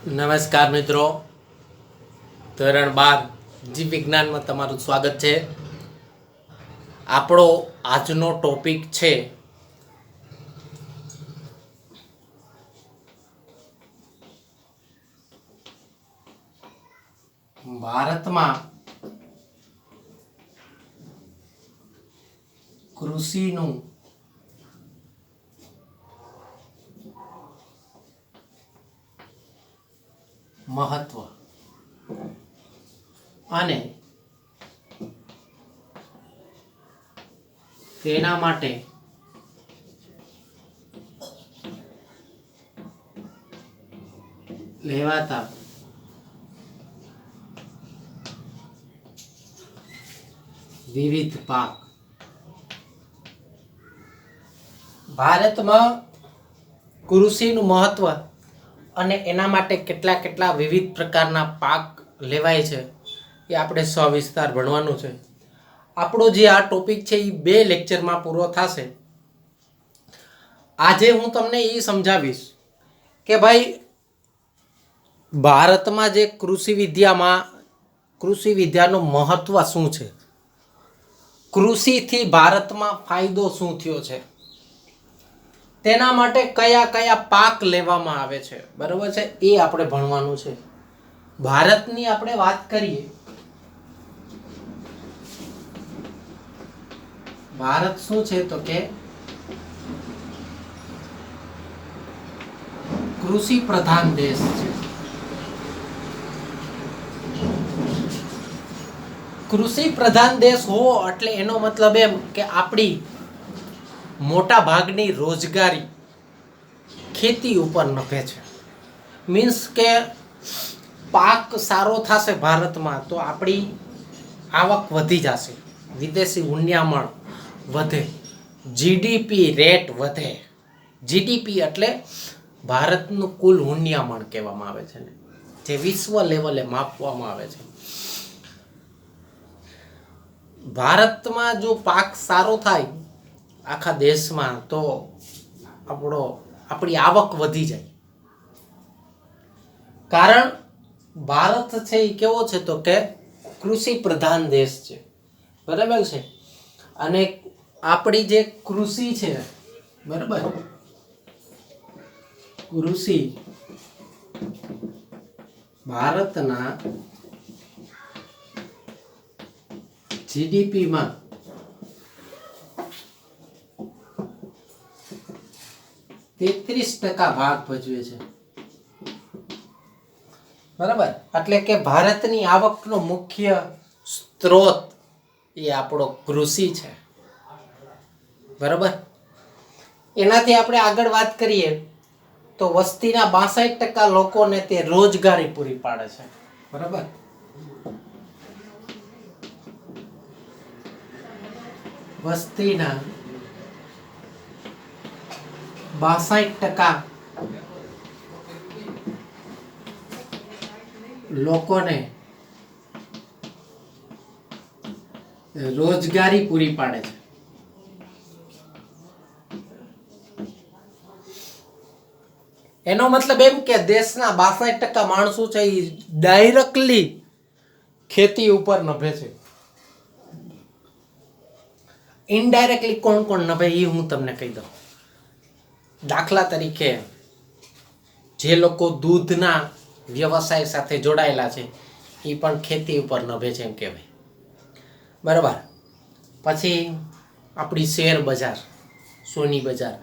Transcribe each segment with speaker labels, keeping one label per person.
Speaker 1: નમસ્કાર મિત્રો, ધોરણ 12 જીવ વિજ્ઞાનમાં તમારું સ્વાગત છે. આપણો આજનો ટોપિક છે ભારતમાં કૃષિનું મહત્વ અને તેના માટે લેવાતા વિવિધ પાક. ભારતમાં કૃષિનું મહત્વ અને એના માટે કેટલા વિવિધ પ્રકારના પાક લેવાય છે એ આપણે સવિસ્તાર ભણવાનું છે. આપણો જે આ ટોપિક છે એ 2 લેક્ચરમાં પૂરો થશે. આજે હું તમને એ સમજાવીશ કે ભાઈ ભારતમાં જે કૃષિ વિદ્યાનું મહત્વ શું છે, કૃષિથી ભારતમાં ફાયદો શું થયો છે, તેના માટે કયા પાક લેવામાં આવે છે, બરાબર છે, એ આપણે ભણવાનું છે. ભારતની આપણે વાત કરીએ, ભારત શું છે તો કે કૃષિ પ્રધાન દેશ છે. કૃષિ પ્રધાન દેશ હોવો એટલે એનો મતલબ એમ કે આપણી મોટા ભાગની રોજગારી ખેતી ઉપર નભે છે. મીન્સ કે પાક સારો થશે ભારતમાં તો આપણી આવક વધી જશે, વિદેશી હુંડિયામણ વધે, જીડીપી રેટ વધે. જીડીપી એટલે ભારતનું કુલ હુંડિયામણ કહેવામાં આવે છે, જે વિશ્વ લેવલે માપવામાં આવે છે. ભારતમાં જો પાક સારો થાય આખા દેશમાં તો આપણી આવક વધી જાય. કારણ ભારત છે એ કેવો છે તો કે કૃષિ પ્રધાન દેશ છે, બરાબર છે. અને આપણી જે કૃષિ છે, બરાબર, કૃષિ ભારતના જીડીપીમાં 33% ભાગ ભજવે છે, બરાબર. એટલે કે ભારતની આવકનો મુખ્ય સ્ત્રોત એ આપણો કૃષિ છે, બરાબર. એનાથી આપણે આગળ વાત કરીએ તો વસ્તીના 62% લોકોને તે રોજગારી પૂરી પાડે છે, બરાબર. વસ્તીના 62% લોકોને રોજગારી પૂરી પાડે છે. એનો મતલબ એમ કે દેશના 62% માણસો છે એ ડાયરેક્ટલી ખેતી ઉપર નભે છે. ઇનડાયરેક્ટલી કોણ નભે એ હું તમને કહી દઉં. દાખલા તરીકે જે લોકો દૂધના વ્યવસાય સાથે જોડાયેલા છે એ પણ ખેતી ઉપર નભે છે એમ કહેવાય, બરાબર. પછી આપણી શેર બજાર, સોની બજાર,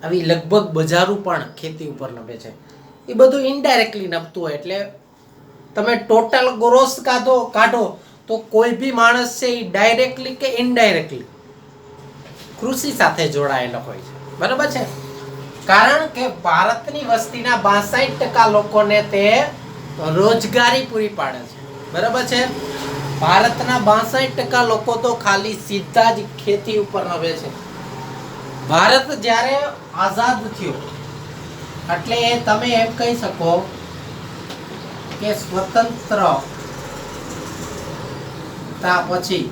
Speaker 1: આવી લગભગ બજારો પણ ખેતી ઉપર નભે છે. એ બધું ઇનડાયરેક્ટલી નભતું હોય. એટલે તમે ટોટલ ગ્રોસ કાઢો તો કોઈ બી માણસ છે એ ડાયરેક્ટલી કે ઇનડાયરેક્ટલી કૃષિ સાથે જોડાયેલો હોય છે, બરાબર છે. કારણ કે ભારતની વસ્તીના 62% લોકોને તે રોજગારી પૂરી પાડે છે, બરાબર છે. ભારતના 62% લોકો તો ખાલી સીધા જ ખેતી ઉપર નભે છે. ભારત જ્યારે આઝાદ થયો એટલે તમે એમ કહી શકો કે સ્વતંત્રતા પછી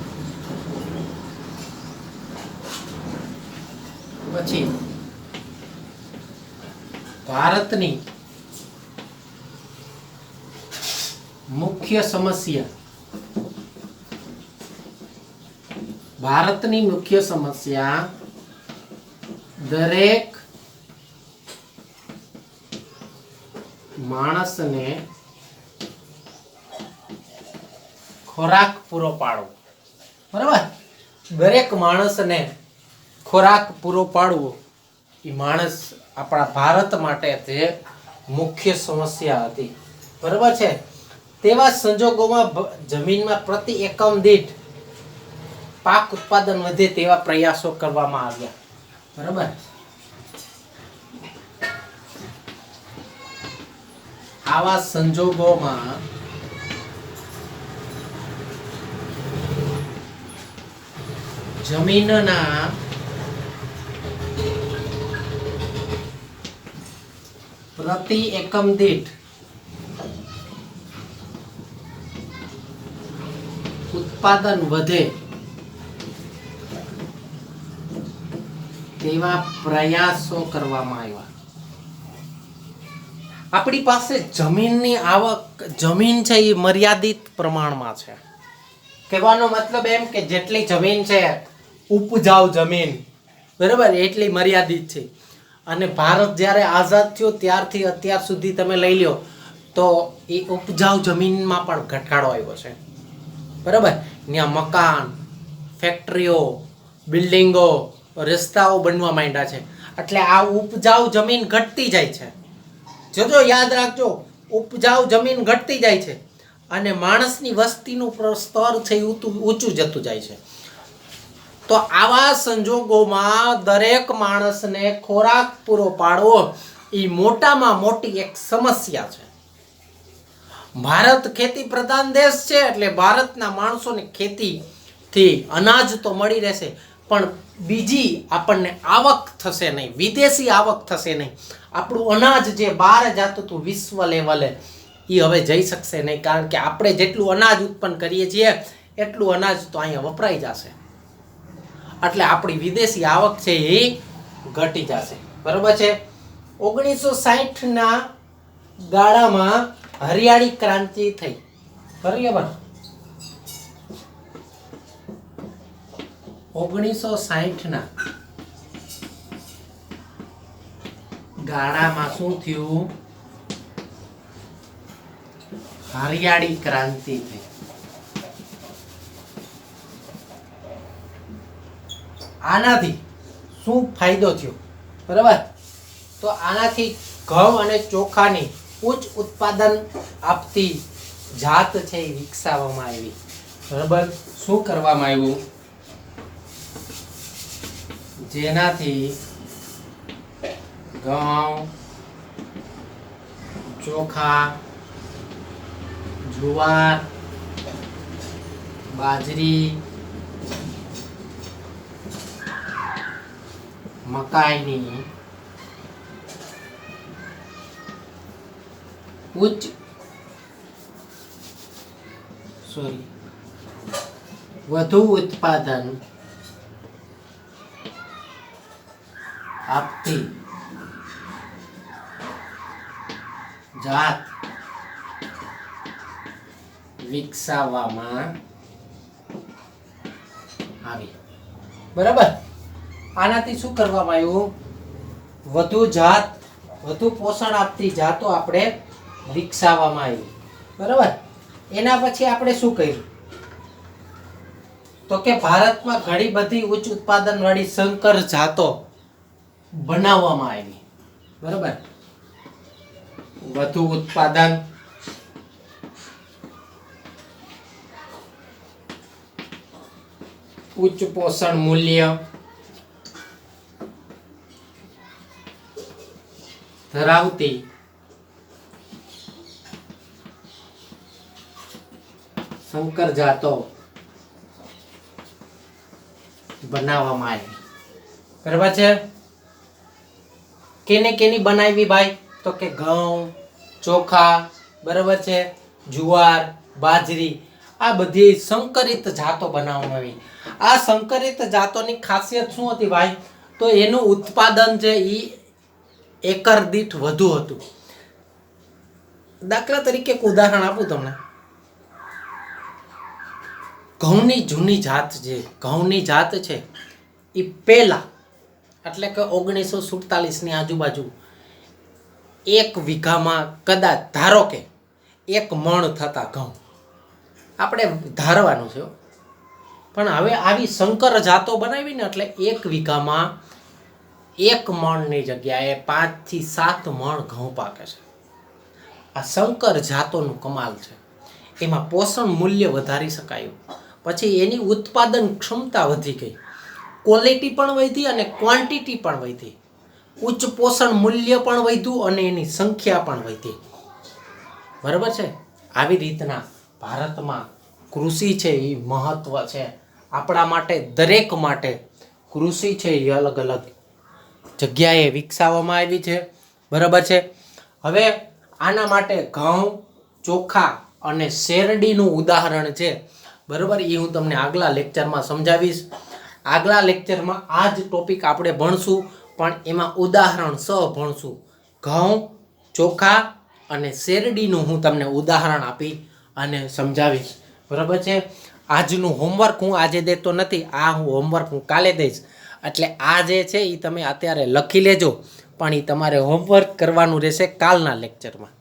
Speaker 1: ભારતની મુખ્ય સમસ્યા, ભારતની મુખ્ય સમસ્યા દરેક માણસને ખોરાક પૂરો પાડવો. બરાબર, દરેક માણસને ખોરાક પૂરો પાડવો એ માણસ આપણા ભારત માટે તે મુખ્ય સમસ્યા હતી. બરાબર છે. તેવા સંજોગોમાં જમીનમાં પ્રતિ એકમ દીઠ પાક ઉત્પાદન વધે તેવા પ્રયાસો કરવામાં આવ્યા. બરાબર, આવા સંજોગોમાં જમીનના પ્રતિ એકમ દીઠ ઉત્પાદન વધે તેવા પ્રયાસો કરવામાં આવ્યા. આપણી પાસે જમીનની આવક, જમીન છે એ મર્યાદિત પ્રમાણમાં છે. કહેવાનો મતલબ એમ કે જેટલી જમીન છે, ઉપજાઉ જમીન, બરાબર, એટલી મર્યાદિત છે. અને ભારત જ્યારે આઝાદ થયો ત્યારથી અત્યાર સુધી તમે લઈ લો તો એ ઉપજાઉ જમીનમાં પણ ઘટાડો આવ્યો છે. બરાબર, ત્યાં મકાન, ફેક્ટરીઓ, બિલ્ડિંગો, રસ્તાઓ બનવા માંડ્યા છે. એટલે આ ઉપજાઉ જમીન ઘટતી જાય છે. જોજો, યાદ રાખજો, ઉપજાઉ જમીન ઘટતી જાય છે અને માણસની વસ્તીનું સ્તર છે એ ઊંચું જતું જાય છે. તો આવા સંજોગોમાં દરેક માણસને ખોરાક પૂરો પાડવો એ મોટામાં મોટી એક સમસ્યા છે. ભારત ખેતી પ્રધાન દેશ છે એટલે ભારતના માણસોને ખેતીથી અનાજ તો મળી રહેશે, પણ બીજી આપણને આવક થશે નહીં, વિદેશી આવક થશે નહીં. આપણું અનાજ જે બહાર જતું હતું વિશ્વ લેવલે એ હવે જઈ શકશે નહીં, કારણ કે આપણે જેટલું અનાજ ઉત્પન્ન કરીએ છીએ એટલું અનાજ તો અહીંયા વપરાઈ જશે. એટલે આપણી વિદેશી આવક છે એ ઘટી જશે. બરોબર છે. 1960ના ગાળામાં હરિયાળી ક્રાંતિ થઈ. બરાબર, 1960ના ગાળામાં શું થયું? હરિયાળી ક્રાંતિ થઈ. આનાથી શું ફાયદો થયો? બરાબર, તો આનાથી ઘઉં અને ચોખાની ઉચ્ચ ઉત્પાદન આપતી જાત છે એ વિકસાવવામાં આવી. બરાબર, શું કરવામાં આવ્યું? જેનાથી ઘઉં, ચોખા, જુવાર, બાજરી, મકાઈની વધુ ઉત્પાદન આપતી જાત વિકસાવવામાં આવી. બરાબર, આનાથી શું કરવામાં આવ્યું? વધુ પોષણ આપતી જાતો આપણે વિકસાવવામાં આવી. બરાબર, એના પછી આપણે શું કર્યું? તો કે ભારતમાં ઘણી બધી ઉચ્ચ ઉત્પાદન વાળી સંકર જાતો બનાવવામાં આવી. બરાબર, વધુ ઉત્પાદન, ઉચ્ચ પોષણ મૂલ્ય ધરાવતી સંકર જાતો બનાવવામાં આવી. બરાબર છે. કેની બનાવી ભાઈ? તો કે ઘઉં, ચોખા, બરાબર છે, જુવાર, બાજરી, આ બધી સંકરિત જાતો બનાવવામાં આવી. આ સંકરિત જાતોની ખાસિયત શું હતી ભાઈ? તો એનું ઉત્પાદન છે એ એકર દીઠ વધુ હતું. દાખલા તરીકે એક ઉદાહરણ આપું તમને. ઘઉંની જૂની જાત જે ઘઉંની જાત છે એ પહેલાં એટલે કે 1947ની આજુબાજુ 1 વીઘામાં કદાચ ધારો કે 1 મણ થતા ઘઉં, આપણે ધારવાનું છે. પણ હવે આવી સંકર જાતો બનાવીને એટલે 1 વીઘામાં 1 મણની જગ્યાએ 5 થી 7 મણ ઘઉં પાકે છે. આ સંકર જાતોનું કમાલ છે. એમાં પોષણ મૂલ્ય વધારી શકાયું, પછી એની ઉત્પાદન ક્ષમતા વધી ગઈ, ક્વોલિટી પણ વધી અને ક્વોન્ટિટી પણ વધી, ઉચ્ચ પોષણ મૂલ્ય પણ વધ્યું અને એની સંખ્યા પણ વધી. બરાબર છે. આવી રીતના ભારતમાં કૃષિ છે એ મહત્વ છે. આપણા માટે દરેક માટે કૃષિ છે એ અલગ અલગ જગ્યાએ વિકસાવવામાં આવી છે. બરાબર છે. હવે આના માટે ઘઉં, ચોખા અને શેરડીનું ઉદાહરણ છે. બરાબર, એ હું તમને આગલા લેક્ચરમાં સમજાવીશ. આગલા લેક્ચરમાં આ જ ટોપિક આપણે ભણશું, પણ એમાં ઉદાહરણ સહ ભણશું. ઘઉં, ચોખા અને શેરડીનું હું તમને ઉદાહરણ આપી અને સમજાવીશ. બરાબર છે. આજનું હોમવર્ક હું આજે દેતો નથી, આ હું હોમવર્ક હું કાલે દઈશ. એટલે આ જે છે એ તમે અત્યારે લખી લેજો, પણ એ તમારે હોમવર્ક કરવાનું રહેશે કાલના લેક્ચરમાં.